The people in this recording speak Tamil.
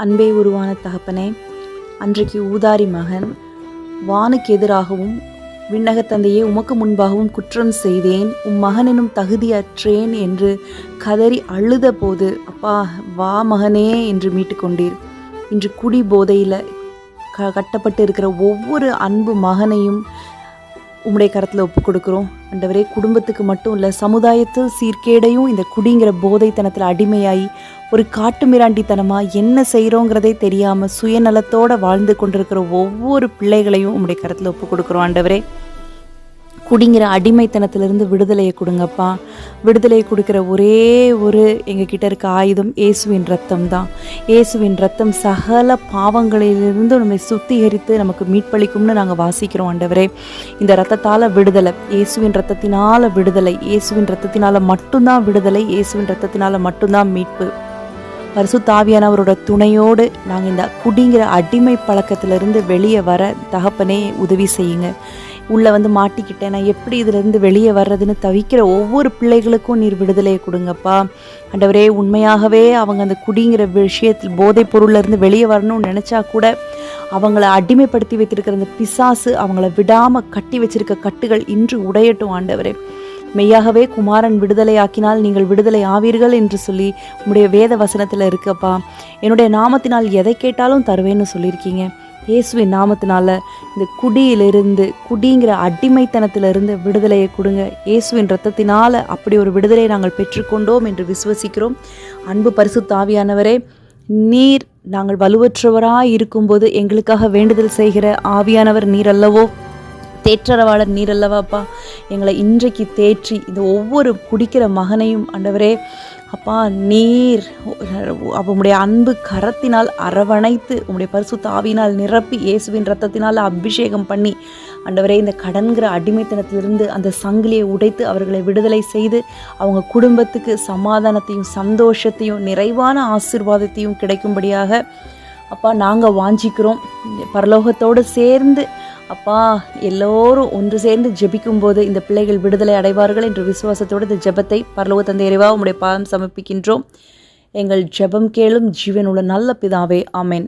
அன்பே உருவான தகப்பனே, அன்றைக்கு ஊதாரி மகன் வானுக்கு எதிராகவும் விண்ணக தந்தையே உமக்கு முன்பாகவும் குற்றம் செய்தேன், உம் மகனினும் தகுதியற்றேன் என்று கதறி அழுத போது, அப்பா வா மகனே என்று மீட்டு கொண்டீர். இன்று குடி போதையில் கட்டப்பட்டு இருக்கிற ஒவ்வொரு அன்பு மகனையும் உம்முடைய கரத்தில் ஒப்பு கொடுக்குறோம். ஆண்டவரே, குடும்பத்துக்கு மட்டும் இல்லை, சமுதாயத்தில் சீர்கேடையும் இந்த குடிங்கிற போதைத்தனத்தில் அடிமையாகி ஒரு காட்டு மிராண்டித்தனமாக என்ன செய்கிறோங்கிறதே தெரியாமல் சுயநலத்தோடு வாழ்ந்து கொண்டிருக்கிற ஒவ்வொரு பிள்ளைகளையும் உம்முடைய கரத்தில் ஒப்பு கொடுக்குறோம். ஆண்டவரே, குடிங்கிற அடிமைத்தனத்திலிருந்து விடுதலையை கொடுங்கப்பா. விடுதலையை கொடுக்குற ஒரே ஒரு எங்ககிட்ட இருக்க ஆயுதம் இயேசுவின் ரத்தம் தான். இயேசுவின் ரத்தம் சகல பாவங்களிலிருந்து நம்மை சுத்திகரித்து நமக்கு மீட்பளிக்கும்னு நாங்கள் வாசிக்கிறோம். ஆண்டவரே, இந்த ரத்தத்தால் விடுதலை, இயேசுவின் ரத்தத்தினால விடுதலை, இயேசுவின் ரத்தத்தினால மட்டும்தான் விடுதலை, இயேசுவின் ரத்தத்தினால மட்டும்தான் மீட்பு. பரிசுத்த ஆவியானவரோட துணையோடு நாங்கள் இந்த குடிங்கிற அடிமை பழக்கத்திலிருந்து வெளியே வர தகப்பனே உதவி செய்யுங்க. உள்ளே வந்து மாட்டிக்கிட்டேன், நான் எப்படி இதிலிருந்து வெளியே வர்றதுன்னு தவிக்கிற ஒவ்வொரு பிள்ளைகளுக்கும் நீர் விடுதலையை கொடுங்கப்பா. ஆண்டவரே, உண்மையாகவே அவங்க அந்த குடிங்கிற விஷயத்தில் போதைப் பொருள்லேருந்து வெளியே வரணும்னு நினச்சா கூட அவங்கள அடிமைப்படுத்தி வைத்திருக்கிற அந்த பிசாசு அவங்கள விடாமல் கட்டி வச்சிருக்க கட்டுகள் இன்று உடையட்டும். ஆண்டவரே, மெய்யாகவே குமாரன் விடுதலை ஆக்கினால் நீங்கள் விடுதலை ஆவீர்கள் என்று சொல்லி உம்முடைய வேத வசனத்தில் இருக்கப்பா. என்னுடைய நாமத்தினால் எதை கேட்டாலும் தருவேன்னு சொல்லியிருக்கீங்க. இயேசுவின் நாமத்தினால இந்த குடியிலிருந்து, குடிங்கிற அடிமைத்தனத்திலிருந்து விடுதலையை கொடுங்க. இயேசுவின் இரத்தத்தினால அப்படி ஒரு விடுதலையை நாங்கள் பெற்றுக்கொண்டோம் என்று விசுவசிக்கிறோம். அன்பு பரிசுத்த ஆவியானவரே, நீர் நாங்கள் வலுவற்றவராய் இருக்கும்போது எங்களுக்காக வேண்டுதல் செய்கிற ஆவியானவர் நீர் அல்லவோ, தேற்றரவாளர் நீர் அல்லவாப்பா. எங்களை இன்றைக்கு தேற்றி இந்த ஒவ்வொரு குடிக்கிற மகனையும் ஆண்டவரே அப்பா, நீர் உம்முடைய அன்பு கரத்தினால் அரவணைத்து உம்முடைய பரிசுத்த ஆவியினால் நிரப்பி இயேசுவின் இரத்தத்தினால் அபிஷேகம் பண்ணி ஆண்டவரே, இந்த கடன்கிற அடிமைத்தனத்திலிருந்து அந்த சங்கிலியை உடைத்து அவர்களை விடுதலை செய்து அவங்க குடும்பத்துக்கு சமாதானத்தையும் சந்தோஷத்தையும் நிறைவான ஆசீர்வாதத்தையும் கிடைக்கும்படியாக அப்பா நாங்கள் வாஞ்சிக்கிறோம். பரலோகத்தோடு சேர்ந்து அப்பா எல்லோரும் ஒன்று சேர்ந்து ஜெபிக்கும்போது இந்த பிள்ளைகள் விடுதலை அடைவார்கள் என்ற விசுவாசத்தோடு இந்த ஜெபத்தை பரலோக தந்தை இறைவா உம்முடைய பாதம் சமர்ப்பிக்கின்றோம். எங்கள் ஜெபம் கேளும் ஜீவனுள்ள நல்ல பிதாவே, ஆமென்.